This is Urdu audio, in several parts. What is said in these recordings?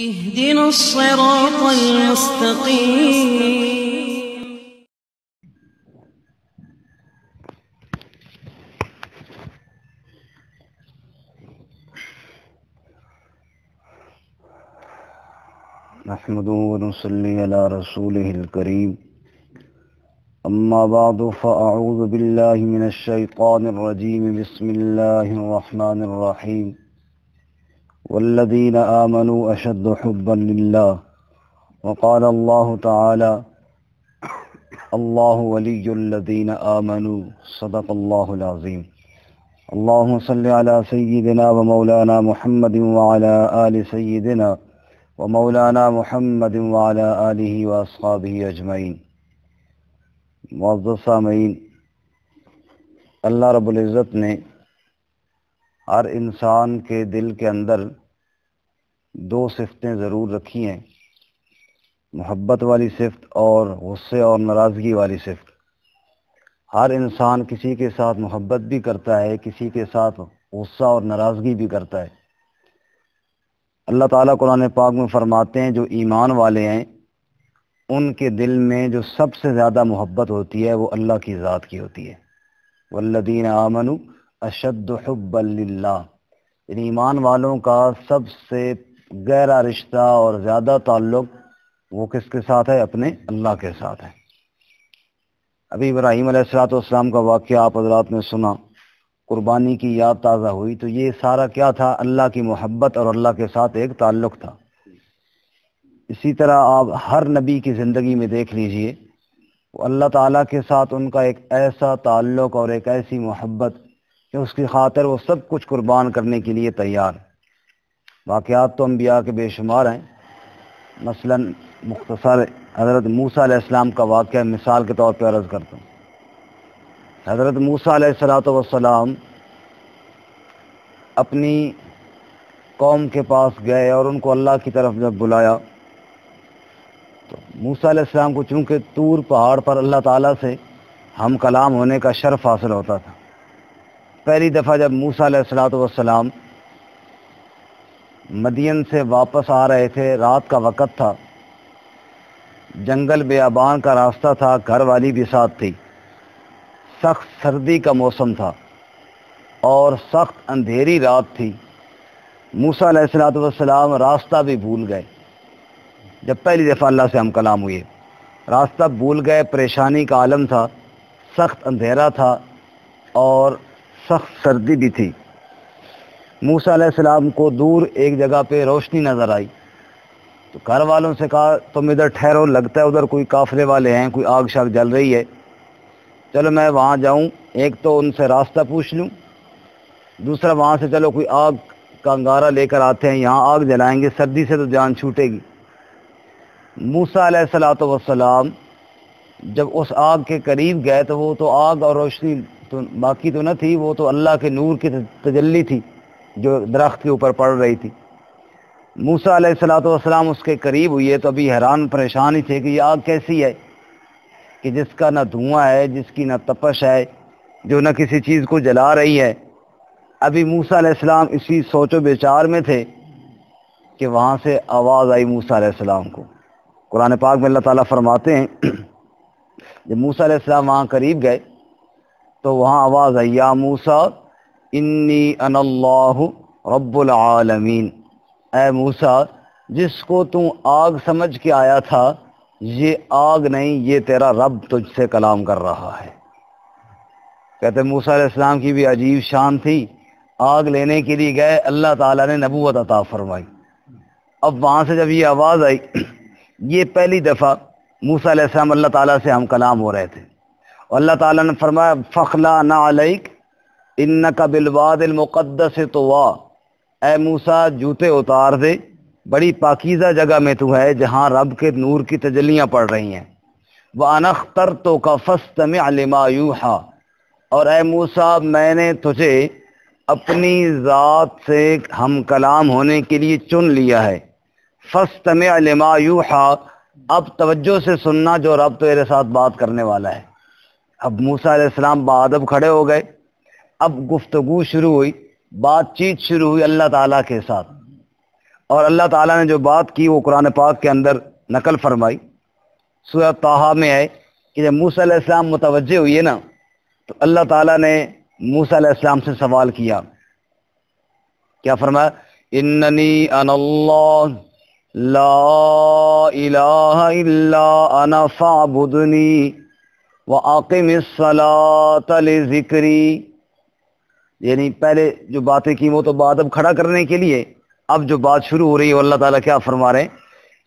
اهدنا الصراط المستقيم. نحمده ونصلي على رسوله الكريم. أما بعد فأعوذ بالله من الشيطان الرجيم. بسم الله الرحمن الرحيم. والذين آمنوا أشد حبا لله. وقال الله تعالى: الله ولي الذين آمنوا. صدق الله العظيم. اللهم صل على سيدنا ومولانا محمد وعلى آل سيدنا ومولانا محمد وعلى آلہ واصحابہ اجمعین. معزز سامعین، اللہ رب العزت نے ہر انسان کے دل کے اندر دو صفتیں ضرور رکھی ہیں، محبت والی صفت اور غصے اور ناراضگی والی صفت. ہر انسان کسی کے ساتھ محبت بھی کرتا ہے، کسی کے ساتھ غصہ اور ناراضگی بھی کرتا ہے. اللہ تعالیٰ قرآن پاک میں فرماتے ہیں جو ایمان والے ہیں ان کے دل میں جو سب سے زیادہ محبت ہوتی ہے وہ اللہ کی ذات کی ہوتی ہے. والذین آمنوا اشد حبا للہ، یعنی ایمان والوں کا سب سے گہرا رشتہ اور زیادہ تعلق وہ کس کے ساتھ ہے؟ اپنے اللہ کے ساتھ ہے. ابھی ابراہیم علیہ السلام کا واقعہ آپ حضرات نے سنا، قربانی کی یاد تازہ ہوئی، تو یہ سارا کیا تھا؟ اللہ کی محبت اور اللہ کے ساتھ ایک تعلق تھا. اسی طرح آپ ہر نبی کی زندگی میں دیکھ لیجئے، وہ اللہ تعالیٰ کے ساتھ ان کا ایک ایسا تعلق اور ایک ایسی محبت کہ اس کی خاطر وہ سب کچھ قربان کرنے کے لیے تیار. واقعات تو انبیاء کے بے شمار ہیں. مثلا مختصر حضرت موسیٰ علیہ السلام کا واقعہ مثال کے طور پہ عرض کرتا ہوں. حضرت موسیٰ علیہ السلام اپنی قوم کے پاس گئے اور ان کو اللہ کی طرف جب بلایا تو موسیٰ علیہ السلام کو چونکہ طور پہاڑ پر اللہ تعالیٰ سے ہم کلام ہونے کا شرف حاصل ہوتا تھا، پہلی دفعہ جب موسیٰ علیہ السلام مدین سے واپس آ رہے تھے، رات کا وقت تھا، جنگل بیابان کا راستہ تھا، گھر والی بھی ساتھ تھی، سخت سردی کا موسم تھا اور سخت اندھیری رات تھی. موسیٰ علیہ السلام راستہ بھی بھول گئے. جب پہلی دفعہ اللہ سے ہم کلام ہوئے راستہ بھول گئے، پریشانی کا عالم تھا، سخت اندھیرا تھا اور سخت سردی بھی تھی. موسیٰ علیہ السلام کو دور ایک جگہ پہ روشنی نظر آئی تو گھر والوں سے کہا تم ادھر ٹھہرو، لگتا ہے ادھر کوئی قافلے والے ہیں، کوئی آگ شاگ جل رہی ہے، چلو میں وہاں جاؤں، ایک تو ان سے راستہ پوچھ لوں، دوسرا وہاں سے چلو کوئی آگ کا انگارہ لے کر آتے ہیں، یہاں آگ جلائیں گے، سردی سے تو جان چھوٹے گی. موسیٰ علیہ السلام جب اس آگ کے قریب گئے تو وہ تو آگ اور روشنی تو باقی تو نہ تھی، وہ تو اللہ کے نور کی تجلی تھی جو درخت کے اوپر پڑ رہی تھی. موسیٰ علیہ السلام اس کے قریب ہوئے تو ابھی حیران پریشان ہی تھے کہ یہ آگ کیسی ہے کہ جس کا نہ دھواں ہے، جس کی نہ تپش ہے، جو نہ کسی چیز کو جلا رہی ہے. ابھی موسیٰ علیہ السلام اسی سوچ و بچار میں تھے کہ وہاں سے آواز آئی موسیٰ علیہ السلام کو. قرآن پاک میں اللہ تعالیٰ فرماتے ہیں جب موسیٰ علیہ السلام وہاں قریب گئے تو وہاں آواز آئی: یا موسیٰ انی انا اللہ رب العالمین. اے موسیٰ، جس کو تو آگ سمجھ کے آیا تھا یہ آگ نہیں، یہ تیرا رب تجھ سے کلام کر رہا ہے. کہتے موسیٰ علیہ السلام کی بھی عجیب شان تھی، آگ لینے کے لیے گئے، اللہ تعالیٰ نے نبوت عطا فرمائی. اب وہاں سے جب یہ آواز آئی، یہ پہلی دفعہ موسیٰ علیہ السلام اللہ تعالیٰ سے ہم کلام ہو رہے تھے، اور اللہ تعالیٰ نے فرمایا فَخْلَعْنَ عَلَيْكَ إِنَّكَ بِالْوَادِ الْمُقَدَّسِ طُوًى. اے موسیٰ جوتے اتار دے، بڑی پاکیزہ جگہ میں تو ہے جہاں رب کے نور کی تجلیاں پڑ رہی ہیں. وَأَنَا اخْتَرْتُكَ فَاسْتَمِعْ لِمَا يُوحَىٰ. اور اے موسیٰ میں نے تجھے اپنی ذات سے ہم کلام ہونے کے لیے چن لیا ہے. فَاسْتَمِعْ لِمَا يُوحَىٰ. اب توجہ سے سننا جو رب تیرے ساتھ بات کرنے والا ہے. اب موسیٰ علیہ السلام باادب کھڑے ہو گئے، اب گفتگو شروع ہوئی، بات چیت شروع ہوئی اللہ تعالیٰ کے ساتھ. اور اللہ تعالیٰ نے جو بات کی وہ قرآن پاک کے اندر نقل فرمائی. سورہ طٰہٰ میں ہے کہ جب موسیٰ علیہ السلام متوجہ ہوئے نا تو اللہ تعالیٰ نے موسیٰ علیہ السلام سے سوال کیا. کیا فرمایا؟ اننی انا اللہ لا الہ الا انا فاعبدنی واقم الصلاۃ لذکری. یعنی پہلے جو باتیں کی وہ تو بات اب کھڑا کرنے کے لیے، اب جو بات شروع ہو رہی ہے اللہ تعالیٰ کیا فرما رہے ہیں؟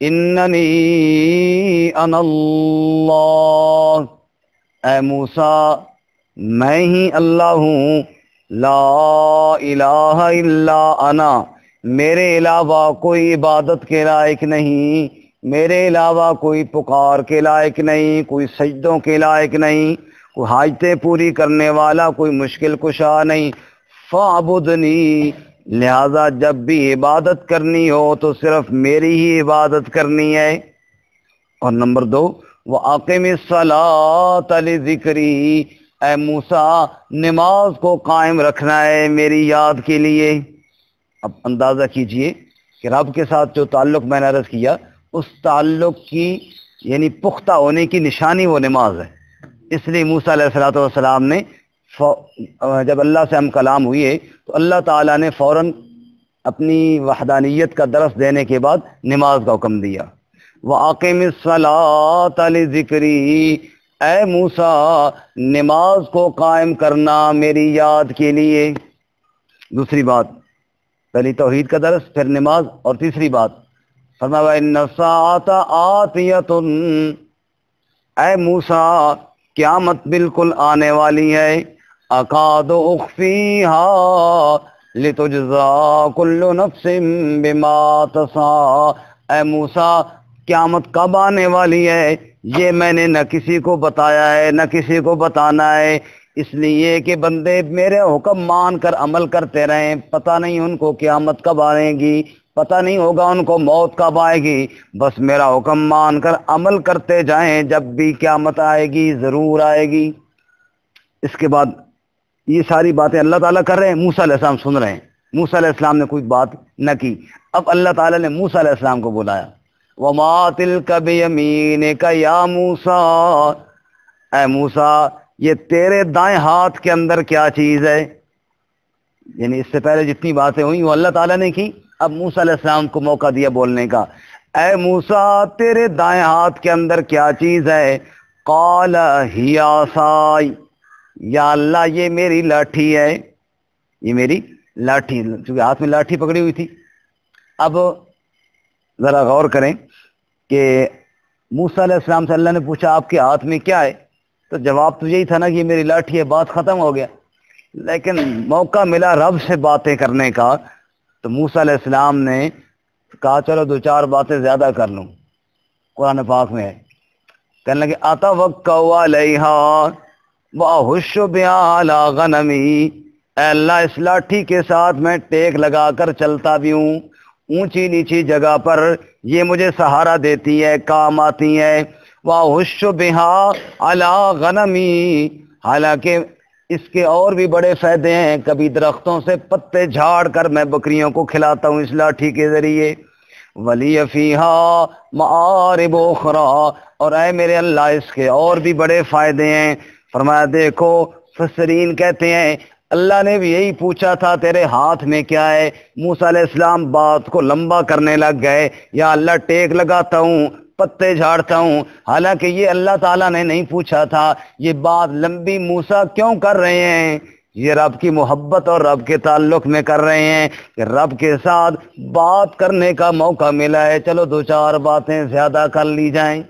اننی انا اللہ، اے موسیٰ میں ہی اللہ ہوں، لا الہ الا انا، میرے علاوہ کوئی عبادت کے لائق نہیں، میرے علاوہ کوئی پکار کے لائق نہیں، کوئی سجدوں کے لائق نہیں، کوئی حاجتیں پوری کرنے والا، کوئی مشکل کشا نہیں. فاعبدنی، لہذا جب بھی عبادت کرنی ہو تو صرف میری ہی عبادت کرنی ہے. اور نمبر 2 وَأَقِمِ الصَّلَاةَ لِذِكْرِي، اے موسیٰ نماز کو قائم رکھنا ہے میری یاد کے لیے. اب اندازہ کیجئے کہ رب کے ساتھ جو تعلق میں نے عرض کیا اس تعلق کی یعنی پختہ ہونے کی نشانی وہ نماز ہے. اس لیے موسیٰ علیہ السلام نے جب اللہ سے ہم کلام ہوئے تو اللہ تعالیٰ نے فوراً اپنی وحدانیت کا درس دینے کے بعد نماز کا حکم دیا. وَأَقِمِ الصَّلَاةَ لِذِكْرِي، اے موسیٰ نماز کو قائم کرنا میری یاد کے لیے. دوسری بات، پہلی توحید کا درس، پھر نماز، اور تیسری بات فرمایا وَإِنَّ السَّاعَةَ آتِيَةٌ، اے موسیٰ قیامت بالکل آنے والی ہے. اکاد اخفیہا لتجزا کل نفس بما تسعی، اے موسیٰ قیامت کب آنے والی ہے یہ میں نے نہ کسی کو بتایا ہے نہ کسی کو بتانا ہے، اس لیے کہ بندے میرے حکم مان کر عمل کرتے رہیں. پتہ نہیں ان کو قیامت کب آئے گی، پتہ نہیں ہوگا ان کو موت کب آئے گی، بس میرا حکم مان کر عمل کرتے جائیں، جب بھی قیامت آئے گی ضرور آئے گی. اس کے بعد یہ ساری باتیں اللہ تعالیٰ کر رہے ہیں، موسیٰ علیہ السلام سن رہے ہیں. موسیٰ علیہ السلام نے کوئی بات نہ کی. اب اللہ تعالیٰ نے موسیٰ علیہ السلام کو بلایا. وَمَا تِلْكَ بِيَمِينِكَ يَا موسیٰ، اے موسیٰ یہ تیرے دائیں ہاتھ کے اندر کیا چیز ہے. یعنی اس سے پہلے جتنی باتیں ہوئیں وہ اللہ تعالیٰ نے کی، اب موسیٰ علیہ السلام کو موقع دیا بولنے کا. اے موسیٰ تیرے دائیں ہاتھ کے اندر کیا چیز ہے؟ قال ہی عصائی، یا اللہ یہ میری لاٹھی ہے، یہ میری لاٹھی، چونکہ ہاتھ میں لاٹھی پکڑی ہوئی تھی. اب ذرا غور کریں کہ موسیٰ علیہ السلام سے اللہ نے پوچھا آپ کے ہاتھ میں کیا ہے، تو جواب تو یہی تھا نا کہ یہ میری لاٹھی ہے، بات ختم ہو گیا. لیکن موقع ملا رب سے باتیں کرنے کا تو موسیٰ علیہ السلام نے کہا چلو 2-4 باتیں زیادہ کر لوں. قرآن پاک میں ہے، کہنے لگے اتوکا علیہا واہش بہا علی غنمی، اے اللہ اس لاٹھی کے ساتھ میں ٹیک لگا کر چلتا بھی ہوں، اونچی نیچی جگہ پر یہ مجھے سہارا دیتی ہے، کام آتی ہے. واہش بہا علی غنمی، حالانکہ اس کے اور بھی بڑے فائدے ہیں، کبھی درختوں سے پتے جھاڑ کر میں بکریوں کو کھلاتا ہوں اس لاٹھی کے ذریعے. ولی فیہا معارب اخری، اور اے میرے اللہ اس کے اور بھی بڑے فائدے ہیں. فرمایا دیکھو مفسرین کہتے ہیں اللہ نے بھی یہی پوچھا تھا تیرے ہاتھ میں کیا ہے. موسیٰ علیہ السلام بات کو لمبا کرنے لگ گئے، یا اللہ ٹیک لگاتا ہوں، پتے جھاڑتا ہوں، حالانکہ یہ اللہ تعالیٰ نے نہیں پوچھا تھا. یہ بات لمبی موسیٰ کیوں کر رہے ہیں؟ یہ رب کی محبت اور رب کے تعلق میں کر رہے ہیں کہ رب کے ساتھ بات کرنے کا موقع ملا ہے، چلو 2-4 باتیں زیادہ کر لی جائیں.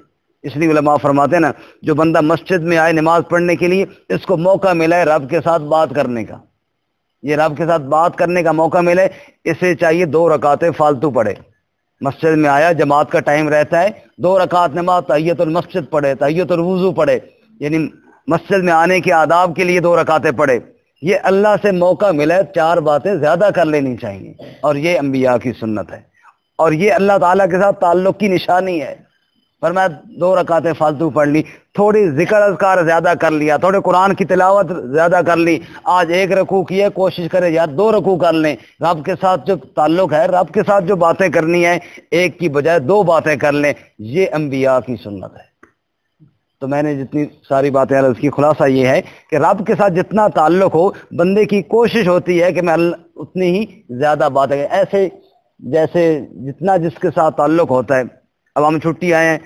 اس لیے علماء فرماتے ہیں نا، جو بندہ مسجد میں آئے نماز پڑھنے کے لیے اس کو موقع ملا ہے رب کے ساتھ بات کرنے کا، یہ رب کے ساتھ بات کرنے کا موقع ملے، اسے چاہیے 2 رکعتیں فالتو پڑھے. مسجد میں آیا، جماعت کا ٹائم رہتا ہے، 2 رکعت نماز تحیت المسجد پڑھے، تحیت الوضو پڑھے، یعنی مسجد میں آنے کے آداب کے لیے 2 رکعتیں پڑھے. یہ اللہ سے موقع ملے 4 باتیں زیادہ کر لینی چاہیے، اور یہ انبیاء کی سنت ہے، اور یہ اللہ تعالیٰ کے ساتھ تعلق کی نشانی ہے. فرمایا 2 رکعتیں فالتو پڑھ لی، تھوڑی ذکر اذکار زیادہ کر لیا، تھوڑے قرآن کی تلاوت زیادہ کر لی، آج 1 رکوع کی ہے، کوشش کرے یار 2 رکوع کر لیں۔ رب کے ساتھ جو تعلق ہے، رب کے ساتھ جو باتیں کرنی ہے، ایک کی بجائے 2 باتیں کر لیں، یہ انبیاء کی سنت ہے۔ تو میں نے جتنی ساری باتیں اس کی خلاصہ یہ ہے کہ رب کے ساتھ جتنا تعلق ہو، بندے کی کوشش ہوتی ہے کہ میں اتنی ہی زیادہ باتیں، ایسے جیسے جتنا جس کے ساتھ تعلق ہوتا ہے۔ اب ہم چھٹی آئے ہیں،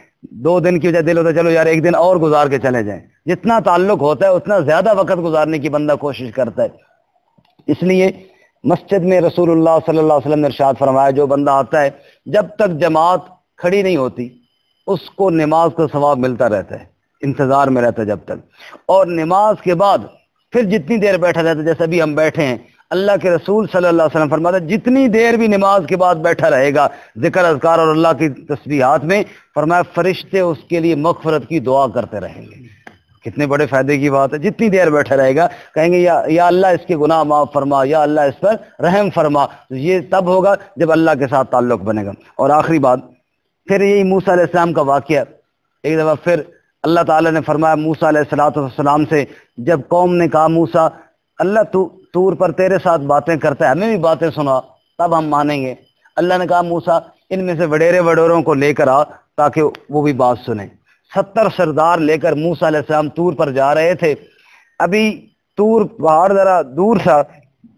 2 دن کی وجہ دل ہوتا ہے چلو یار 1 دن اور گزار کے چلے جائیں، جتنا تعلق ہوتا ہے اتنا زیادہ وقت گزارنے کی بندہ کوشش کرتا ہے۔ اس لیے مسجد میں رسول اللہ صلی اللہ علیہ وسلم نے ارشاد فرمایا، جو بندہ آتا ہے جب تک جماعت کھڑی نہیں ہوتی اس کو نماز کا ثواب ملتا رہتا ہے، انتظار میں رہتا ہے جب تک، اور نماز کے بعد پھر جتنی دیر بیٹھا رہتا ہے، جیسے ابھی ہم بیٹھے ہیں، اللہ کے رسول صلی اللہ علیہ وسلم فرماتا ہے جتنی دیر بھی نماز کے بعد بیٹھا رہے گا ذکر اذکار اور اللہ کی تسبیحات میں، فرمایا فرشتے اس کے لیے مغفرت کی دعا کرتے رہیں گے۔ کتنے بڑے فائدے کی بات ہے، جتنی دیر بیٹھا رہے گا کہیں گے یا اللہ اس کے گناہ معاف فرما، یا اللہ اس پر رحم فرما۔ تو یہ تب ہوگا جب اللہ کے ساتھ تعلق بنے گا۔ اور آخری بات پھر یہی موسیٰ علیہ السلام کا واقعہ، ایک دفعہ پھر اللہ تعالیٰ نے فرمایا موسیٰ علیہ السلام سے، جب قوم نے کہا موسیٰ اللہ تو طور پر تیرے ساتھ باتیں کرتا ہے، ہمیں بھی باتیں سنا تب ہم مانیں گے۔ اللہ نے کہا موسیٰ ان میں سے وڈیروں کو لے کر آ تاکہ وہ بھی بات سنیں۔ 70 سردار لے کر موسیٰ علیہ السلام طور پر جا رہے تھے، ابھی طور پہاڑ ذرا دور تھا،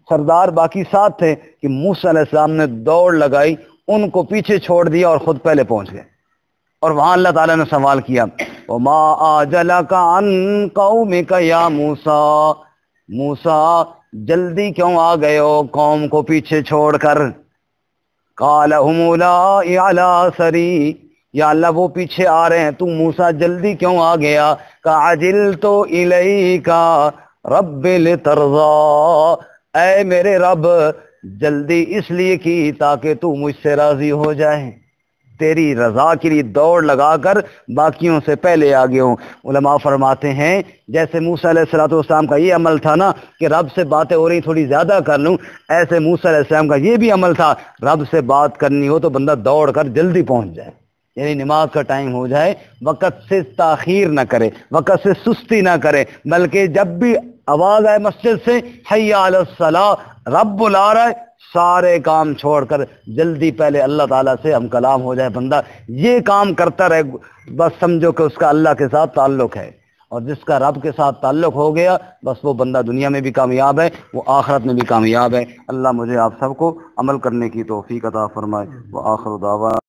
سردار باقی ساتھ تھے کہ موسیٰ علیہ السلام نے دوڑ لگائی، ان کو پیچھے چھوڑ دیا اور خود پہلے پہنچ گئے۔ اور وہاں اللہ تعالیٰ نے سوال کیا وَمَا أَعْجَلَكَ عَنْ قَوْمِكَ يَا موسیٰ، موسیٰ جلدی کیوں آ گئے ہو قوم کو پیچھے چھوڑ کر؟ قَالَ هُمُ أُولَٰئِكَ عَلَىٰ أَثَرِي، یا اللہ وہ پیچھے آ رہے ہیں، تو موسیٰ جلدی کیوں آ گیا؟ عَجِلْتُ إِلَيْكَ رَبِّ لِتَرْضَىٰ، اے میرے رب جلدی اس لیے کی تاکہ تو مجھ سے راضی ہو جائے، تیری رضا کے لیے دوڑ لگا کر باقیوں سے پہلے آگے ہوں۔ علماء فرماتے ہیں جیسے موسیٰ علیہ السلام کا یہ عمل تھا نا کہ رب سے باتیں ہو رہی تھوڑی زیادہ کر لوں، ایسے موسیٰ علیہ السلام کا یہ بھی عمل تھا، رب سے بات کرنی ہو تو بندہ دوڑ کر جلدی پہنچ جائے، یعنی نماز کا ٹائم ہو جائے وقت سے تاخیر نہ کرے، وقت سے سستی نہ کرے، بلکہ جب بھی آواز آئے مسجد سے حی علی الصلاۃ، رب بلا رہا ہے، سارے کام چھوڑ کر جلدی پہلے اللہ تعالیٰ سے ہم کلام ہو جائے۔ بندہ یہ کام کرتا رہے، بس سمجھو کہ اس کا اللہ کے ساتھ تعلق ہے، اور جس کا رب کے ساتھ تعلق ہو گیا بس وہ بندہ دنیا میں بھی کامیاب ہے، وہ آخرت میں بھی کامیاب ہے۔ اللہ مجھے آپ سب کو عمل کرنے کی توفیق عطا فرمائے۔ وآخر دعوانا